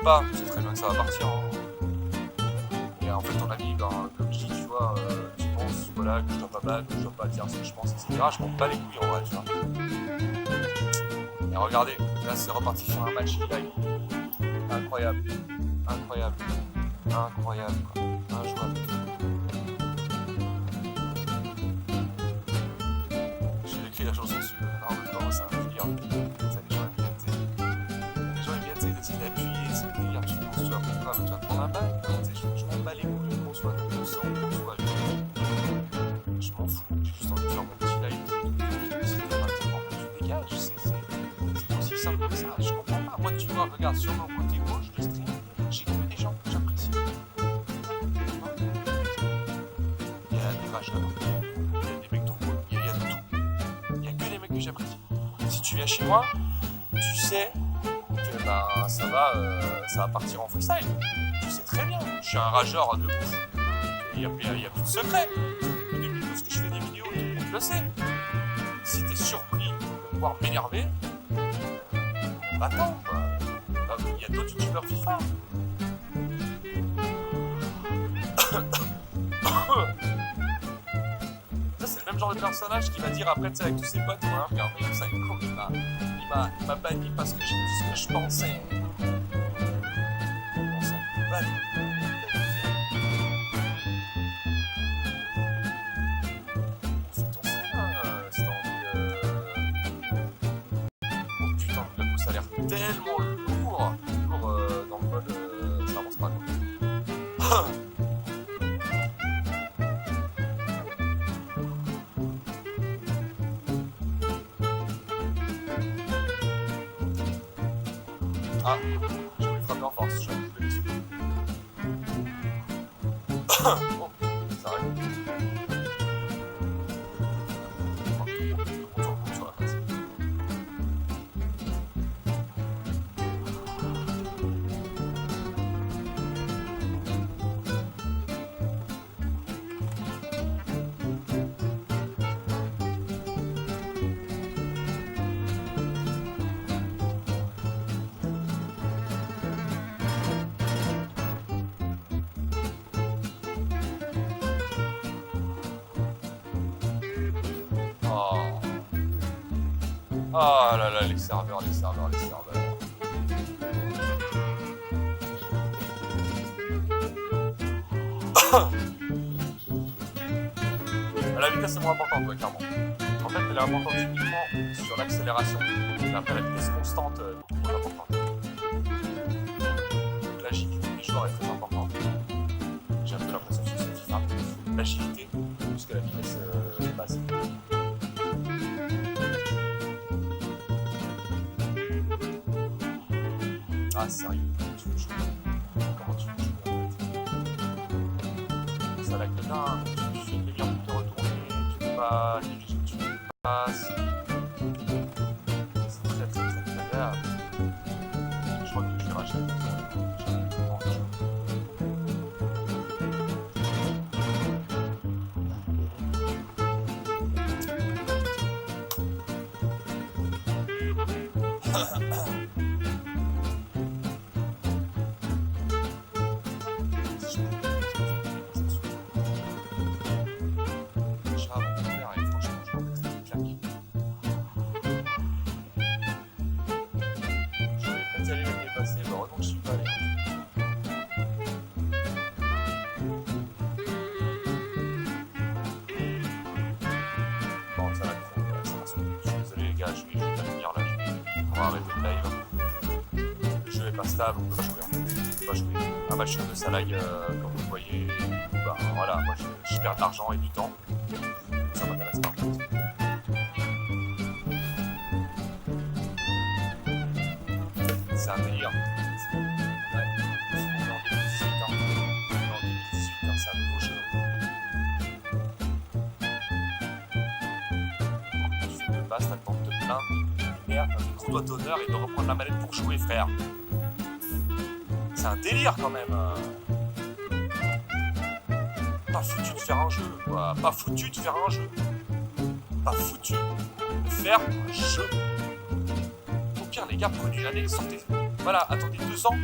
pas, c'est très bien que ça va partir. Hein. Et en fait, ton ami, ben, comme je dis, tu vois, tu penses voilà, que je dois pas battre, que je dois pas dire ce que je pense, etc. Je m'en bats les couilles en vrai, tu vois. Et regardez, là c'est reparti sur un match live. Incroyable, incroyable, incroyable, quoi. Injouable. J'ai écrit la chanson sur non, ça va finir. Ça, les gens ils viennent essayer d'appuyer, c'est de dire, tu penses, tu vas te prendre un bac, je m'en bats les couilles, qu'on soit 200, qu'on soit je m'en fous, j'ai juste envie de faire mon petit live, si t'es pratiquement, tu dégages, c'est aussi simple que ça, je comprends pas. Moi, tu vois, regarde, sur mon côté gauche de stream, j'ai que des gens que j'apprécie. Il y a des rageurs, il y a des mecs drôles, il y a de tout. Il y a que les mecs que j'apprécie. Si tu viens chez moi, tu sais que ben, ça va partir en freestyle. Tu sais très bien, je suis un rageur de ouf. Il n'y a plus de secret. Parce que je fais des vidéos, tout le monde le sait. Si t'es surpris de me voir m'énerver, va-t'en, quoi. Il y a d'autres youtubeurs FIFA. Ça, c'est le même genre de personnage qui va dire après, tu sais, avec tous ses potes, voilà, regardez, ça, il m'a banni parce que j'ai dit ce que je pensais. On s'en bat. Fais ton stream, si t'as envie. Oh putain, le coup, ça a l'air tellement lourd. Dans le mode, ça avance pas, quoi. Ah, je vais frapper en force, je vais le dessus. Oh, ça arrive. On tourne sur la face. Oh là là, les serveurs. La vitesse est moins importante, ouais, clairement. En fait, elle est importante uniquement sur l'accélération. Mais après, la vitesse constante est beaucoup moins importante. L'agilité des joueurs est très importante. J'ai un peu l'impression que c'est cette FIFA. L'agilité, plus que la vitesse basse. Ah, sérieux, tu veux jouer? Comment tu veux jouer en fait? Ça lag de dingue, tu fais une demi-heure pour te retourner, tu peux pas diriger où tu passes. C'est très agréable. Je crois que je vais racheter. Stable, on peut pas jouer en fait. On peut pas jouer. Un match de ça lag, comme vous le voyez, bah, voilà, moi je perds de l'argent et du temps. Ça m'intéresse pas en fait. C'est un délire. Ouais. On est en 2018, hein. On est en 2018, hein, c'est un nouveau jeu. Quand tu fais de base, t'as le temps de te plaindre, de faire un gros doigt d'honneur et de reprendre la manette pour jouer, frère. C'est un délire quand même. Pas foutu de faire un jeu, quoi. Pas foutu de faire un jeu. Pas foutu de faire un jeu. Au pire, les gars, prenez une année, sortez. Voilà, attendez 2 ans.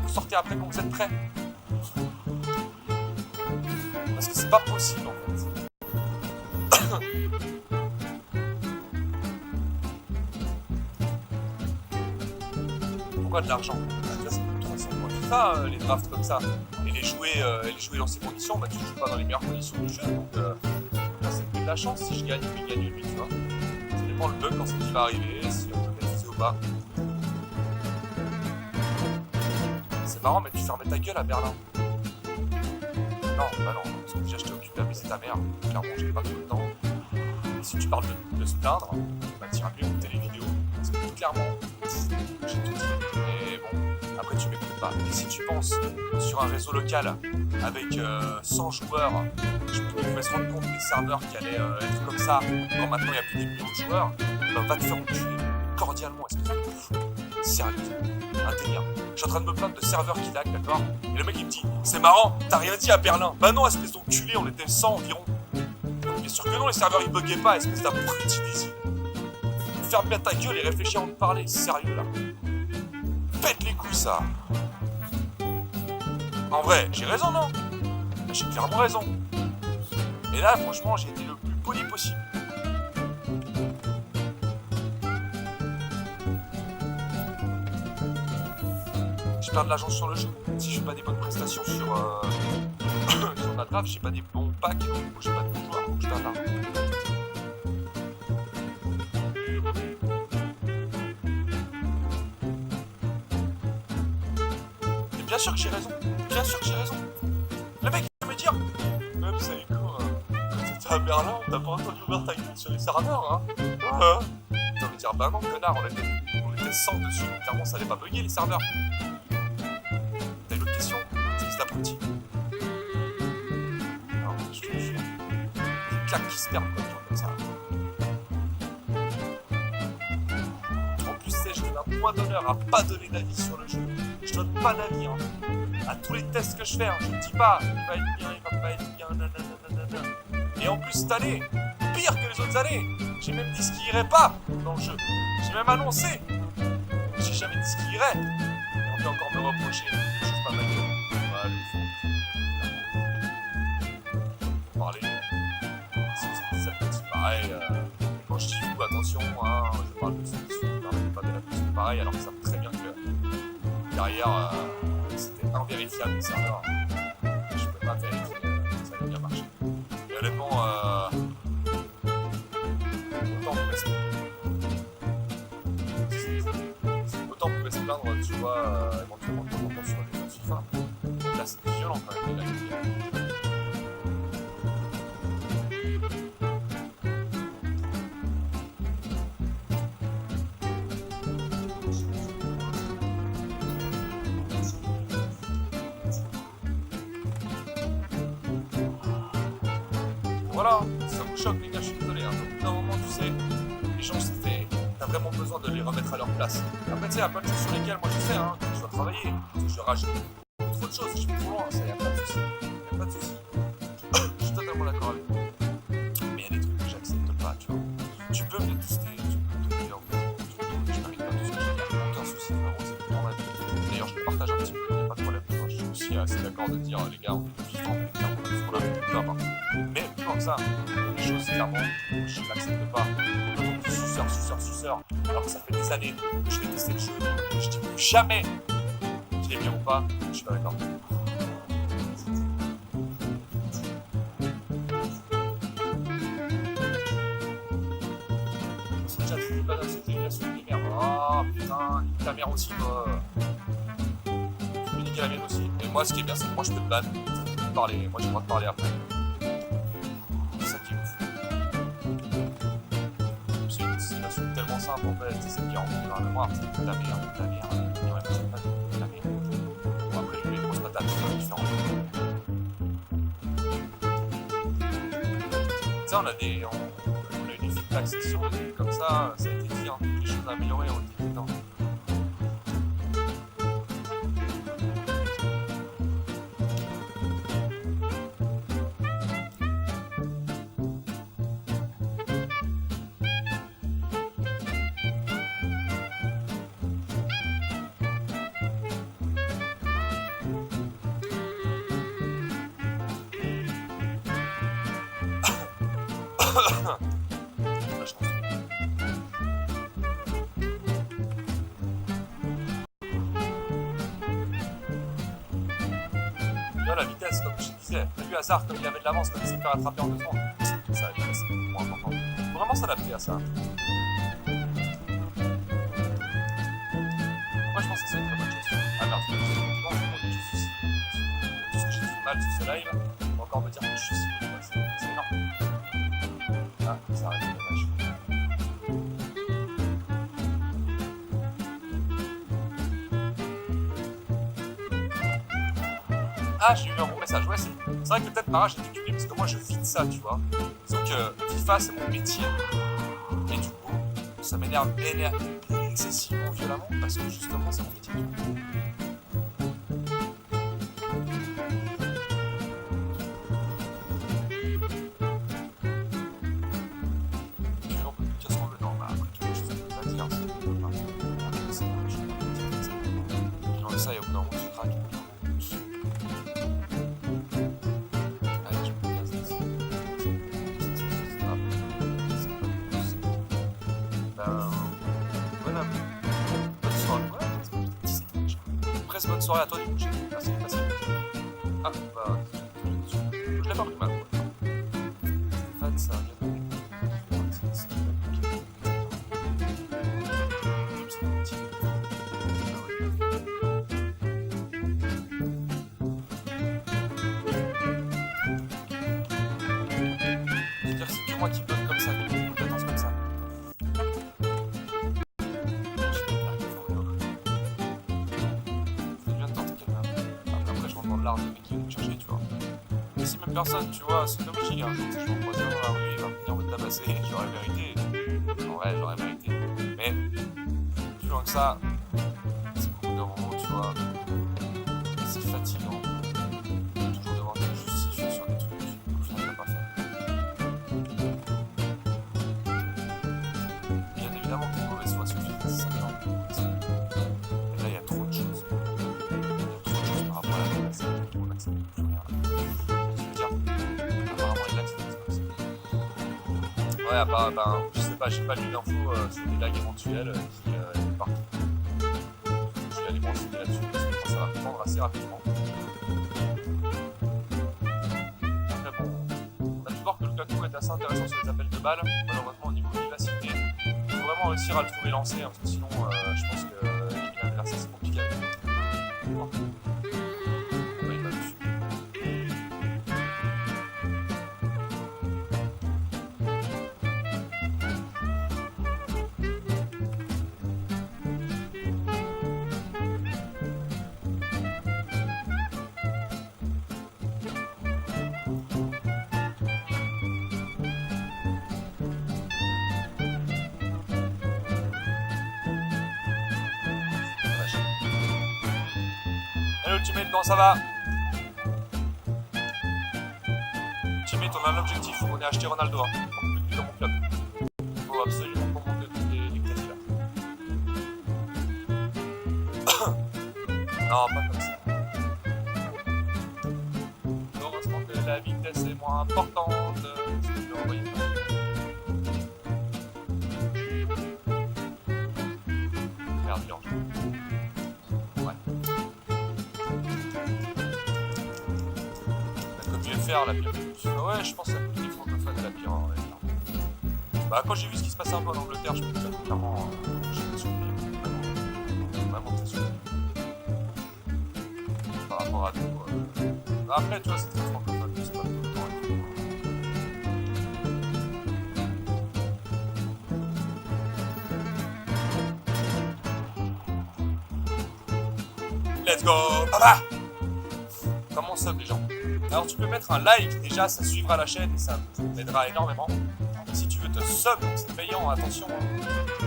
vous sortez après quand vous êtes prêts. Parce que c'est pas possible en fait. Pourquoi de l'argent? Ça coûte 300 points FIFA, les drafts comme ça. Et les jouer dans ces conditions, bah tu joues pas dans les meilleures conditions du jeu. Donc là c'est que de la chance. Si je gagne, lui gagne lui, tu vois. Ça dépend le bug quand c'est qui va arriver, si on peut maîtriser ou pas. C'est marrant, mais tu fermais ta gueule à Berlin. Non, bah non, parce que déjà j'étais occupé à baiser ta mère. Clairement, j'avais pas trop le temps. Et si tu parles de se plaindre, bah t'iras mieux écouter les vidéos. Parce que clairement, j'ai tout dit. Mais bon, après tu m'écoutes pas. Et si tu penses sur un réseau local avec 100 joueurs, je pouvais se rendre compte des serveurs qui allaient être comme ça, quand maintenant il y a plus des millions de joueurs, bah va te faire enculer cordialement, espèce de fou. Sérieux, un délire. Je suis en train de me plaindre de serveurs qui lag, d'accord? Et le mec il me dit, c'est marrant, t'as rien dit à Berlin. Bah non, espèce d'enculé, on était 100 environ. Bien sûr que non, les serveurs ils buggaient pas, espèce d'abruti des îles. Ferme bien ta gueule et réfléchis avant de parler, sérieux là. Pète les couilles ça. En vrai, j'ai raison non? J'ai clairement raison. Et là, franchement, j'ai été le plus poli possible. Je perds de l'argent sur le jeu. Si je fais pas des bonnes prestations sur sur ma draft, j'ai pas des bons packs, donc j'ai pas de bons joueurs, donc je perds de l'argent. Et bien sûr que j'ai raison. Bien sûr que j'ai raison. Le mec il va me dire, même vous savez quoi, quand t'étais à Berlin, t'as pas entendu ouvrir ta gueule sur les serveurs, hein. T'as envie de dire, bah non connard, on était 100 dessus, clairement ça allait pas bugger les serveurs. T'as une autre question? C'est cet abruti. Non, je te jure. Des claques qui se perdent comme ça. En plus, je donne un point d'honneur à pas donner d'avis sur le jeu. Je donne pas d'avis, hein. À tous les tests que je fais, hein, je ne dis pas il va être bien, il va pas être bien, nanana. Et en plus, cette année, pire que les autres années, j'ai même dit ce qui irait pas dans le jeu. J'ai même annoncé. J'ai jamais dit ce qui irait. Et on peut encore me reprocher que je joue pas ma gueule. Ouais, le fond. Parler. C'est pareil. Quand je dis vous, attention, hein, je parle de ceux qui sont pas de la musique pareil, alors que ça savent très bien que derrière, c'était invérifiable les serveurs. Je peux pas vérifier que ça allait bien marcher. Et honnêtement, autant on pouvait se plaindre, tu vois, éventuellement de temps en temps sur les jeux FIFA. Là, c'était violent quand même, les lags. Voilà, ça vous choque les gars, je suis désolé. Hein. Donc, d'un moment, tu sais, les gens, t'as vraiment besoin de les remettre à leur place. Après, tu sais, il y a plein de choses sur lesquelles moi je sais hein, que je dois travailler. Je rajoute trop de choses, je vais trop loin, ça y a pas de souci. Y a pas de souci. Je suis totalement d'accord avec toi. Mais il y a des trucs que j'accepte pas, tu vois. Tu peux me détester, tu peux te dire, je mérite pas tout ce que j'ai dit, aucun souci, vraiment, c'est pour ma vie. D'ailleurs, je te partage un petit peu, il n'y a pas de problème. Moi, je suis aussi assez d'accord de dire, les gars, on est vivants, on est clairement là, on a peu importe. Mais plus loin que ça, il y a des choses clairement je n'accepte pas. D'autant plus suceur, alors que ça fait des années que je vais tester le jeu. Je dis plus jamais qu'il est bien ou pas, je suis pas d'accord. Son chat, c'est pas d'insulter, il a sauté les mères. Oh putain, nique ta mère aussi, quoi. Tu peux niquer la mienne aussi. Et moi, ce qui est bien, c'est que moi, je peux te ban. Parler, moi, j'ai le droit de parler après. Simple en fait, c'est qui rentre dans la mémoire, c'est de la merde, il y aurait pas de la merde. Bon après les grosses patates, c'est différent. Tu sais, on a eu des feedbacks sessions, des trucs comme ça a été dit, hein, toutes les choses à améliorer ont été dites. Là, je construis. Là, la vitesse, comme je te disais, t'as vu Hazard comme il avait de l'avance, comme il s'est fait rattraper en 2 secondes. Ça, la vitesse, c'est moins important. Faut vraiment s'adapter à ça. Moi, je pense que c'est une très bonne chose. Ah merde, je suis tout ce que j'ai dit mal sur ce live, on va encore me dire que je suis si bon. C'est énorme. Ah, ça arrête, dommage. Ah, j'ai eu un bon message. Ouais, c'est vrai que peut-être Mara, j'ai déculé parce que moi je vis de ça, tu vois. Sauf que FIFA, c'est mon métier. Et du coup, ça m'énerve excessivement violemment parce que justement, c'est mon métier. Ça, il y a aucun moment tu craques. Allez, je me casse d'ici. Voilà. Bonne soirée. Ouais, presque bonne soirée à toi, du coup. Merci, merci. Ah, bah. Je l'ai pas pris mal. Fan, ça vient de. Moi qui donne comme ça, des compétences comme ça. C'est bien de tenter quelqu'un. Après, je rentre dans l'art des mecs qui viennent me chercher, tu vois. Mais si même personne, tu vois, c'est comme je dis, un jour, si je me croise dans la rue, il va venir me tabasser, j'aurais mérité. Ouais, j'aurais mérité. Mais, plus loin que ça, c'est beaucoup de moments, tu vois, c'est fatigant. Toujours devoir te justifier sur des trucs qu'au final, t'as pas fait. Évidemment que les mauvaises fois suffisent, c'est ça. Et là, il y a trop de choses. Il y a trop de choses par rapport à la menace. On n'accepte plus rien. Je veux dire, apparemment, il l'accepte comme ça. Ouais, bah, je sais pas, j'ai pas lu d'infos sur les lags éventuels qui est parti. Je vais aller me renseigner là-dessus parce que ça va prendre assez rapidement. Après, bon, on a pu voir que Lukaku est assez intéressant sur les appels de balles. Malheureusement, au niveau vivacité, vraiment réussir à le trouver lancé, hein, parce que sinon je pense que l'adversaire c'est compliqué. Bon, bah, il va dessus. Hello Ultimate, comment ça va? Ultimate, on a un objectif, on est acheté Ronaldo, hein. On peut plus dans mon club. Il faut absolument qu'on monte les crédits là. Non, pas comme ça. Heureusement que la vitesse est moins importante. Je peux envoyer ça. Merde, viande. Faire la pire. Ouais, je pense que la politique francophone est la pire. Ouais. Bah, quand j'ai vu ce qui se passait un peu en Angleterre, je peux te dire clairement, j'étais surpris. Vraiment très surpris. Par rapport à tout. Après, tu vois, c'est très francophone, c'est pas tout le temps et tout. Let's go, papa! Comment sub les gens? Alors tu peux mettre un like, déjà ça suivra la chaîne et ça m'aidera énormément. Si tu veux te sub, donc c'est payant, attention.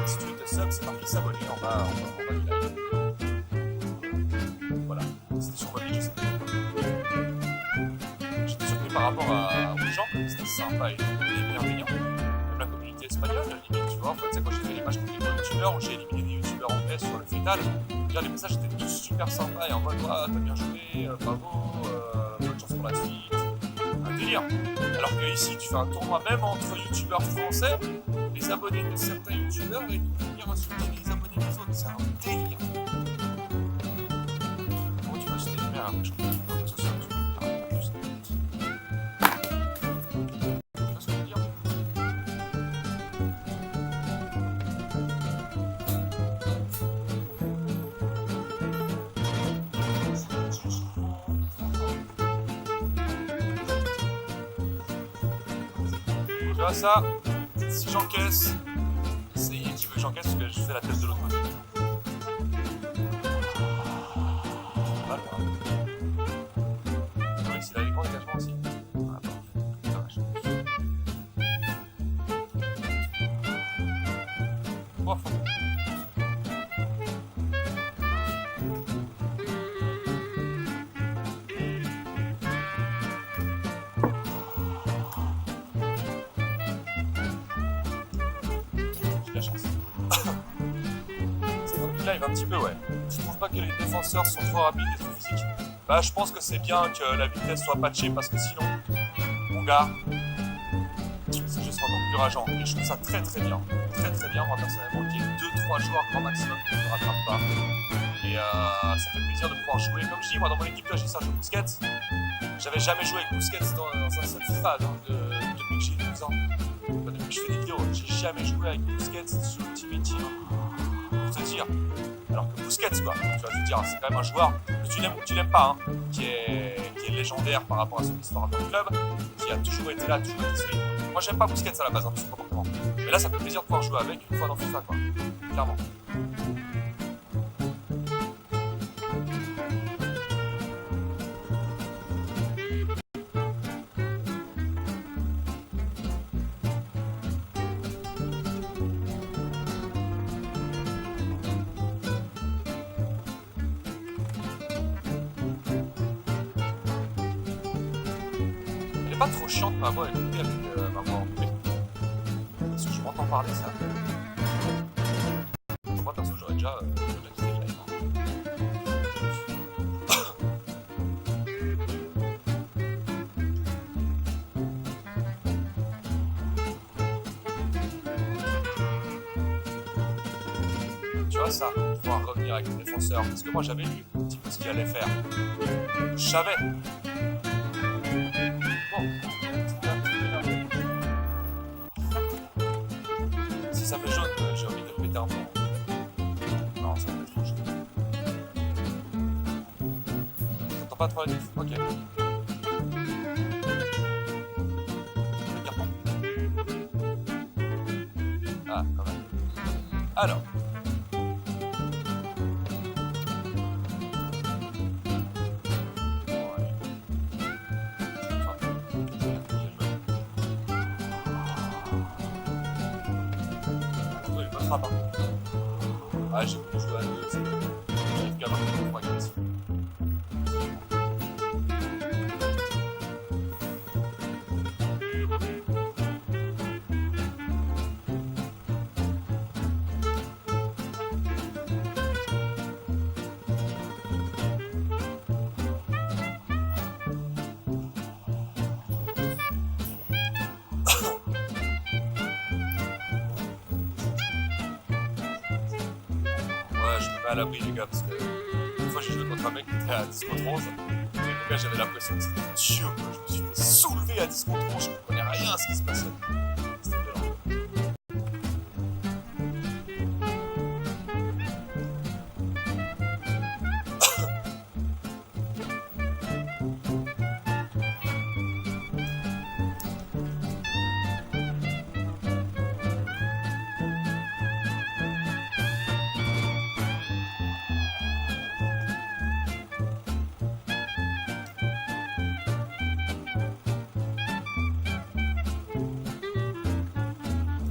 Si tu veux te sub, c'est marqué s'abonner en bas du live. Voilà, c'était sur mobile, je sais pas. J'étais surpris par rapport aux gens, c'était sympa et bienveillant. Même la communauté espagnole, limite, tu vois. En fait, c'est quand j'ai fait les matchs contre les youtubeurs où j'ai éliminé des youtubeurs anglais sur le Fatal. Les messages étaient tous super sympas et en mode ah, t'as bien joué, bravo, bonne chance pour la suite. Un délire. Alors que ici, tu fais un tournoi même entre youtubeurs français, les abonnés de certains youtubeurs et tout venir insulter les abonnés des autres. C'est un délire. Comment tu vas acheter les mères après je comprends pas que ce soit tout. Tu vois ce que je veux dire? Tu vois ça? Si j'encaisse, c'est tu veux que j'encaisse parce que je fais la tête de l'autre côté. Pas loin. Oui, c'est là les grands dégagements aussi. Attends, dommage. Oh, faut... J'ai la chance. C'est donc du live un petit peu, ouais. Tu trouves pas que les défenseurs sont trop rapides et trop physiques? Bah, je pense que c'est bien que la vitesse soit patchée parce que sinon, mon gars, c'est juste encore plus rageant. Et je trouve ça très très bien. Très très bien, moi personnellement, qu'il y ait 2-3 joueurs grand maximum qui ne rattrapent pas. Et ça fait plaisir de pouvoir jouer. Comme je dis, moi dans mon équipe là, j'ai Sergio Busquets. J'avais jamais joué avec Busquets dans un seul FIFA depuis que j'ai 12 ans. Enfin, depuis que je fais des vidéos, j'ai jamais joué avec Busquets sur Ultimate Team. Pour te dire. Alors que Busquets, quoi, tu vois, je veux dire, c'est quand même un joueur que tu l'aimes ou que tu l'aimes pas, hein, qui est légendaire par rapport à son histoire dans le club, qui a toujours été là, toujours été solide. Moi, j'aime pas Busquets à la base, hein, je sais pas comment. Mais là, ça fait plaisir de pouvoir jouer avec une fois dans FIFA, quoi. Clairement. Pas trop chiante ma voix écoutée avec ma voix en coupé. Parce que je m'entends parler ça. Moi perso j'aurais déjà quitté le live. Tu vois ça, pouvoir revenir avec les défenseurs. Parce que moi j'avais lu un petit peu ce qu'il allait faire. Je savais. Si ça fait jaune, j'ai envie de le péter un peu. Non, ça fait trop jaune. T'entends pas trop la diff? Ok. Le carton. Ah, quand même. Alors. Ah, j'ai beaucoup joué à deux, j'arrive qu'à 20 fois agressif. Je me mets à l'abri les gars parce que une fois j'ai joué contre un mec qui était à 10 contre 11 et le gars j'avais l'impression que c'était Dieu quoi. Je me suis fait soulever à 10 contre 11, je comprenais rien à ce qui se passait. C'était violent.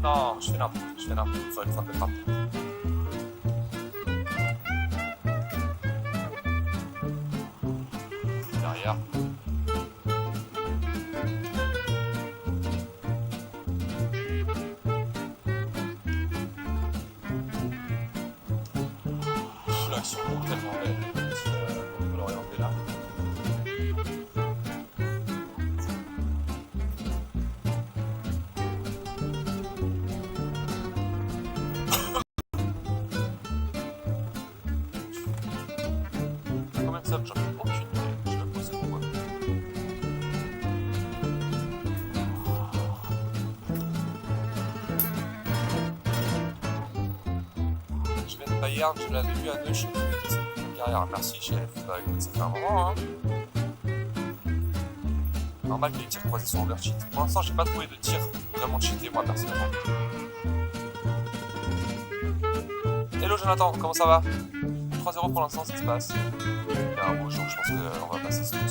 Non, je fais n'importe, il faut être frappé partout. Derrière. L'action est tellement belle. On peut l'orienter là. seul, j'en ai aucune idée. Je vais me poser pourquoi. Je viens de Bayern, je l'avais vu à Neuchâtel. Carrière, merci chef. Bah écoute, ça fait un moment, hein. Normal que les tirs croisés sont overcheat. Pour l'instant, j'ai pas trouvé de tir vraiment cheaté, moi, personnellement. Hello Jonathan, comment ça va? 3-0 pour l'instant, ça se passe. Il y a un rouge, donc je pense qu'on va passer ce tour.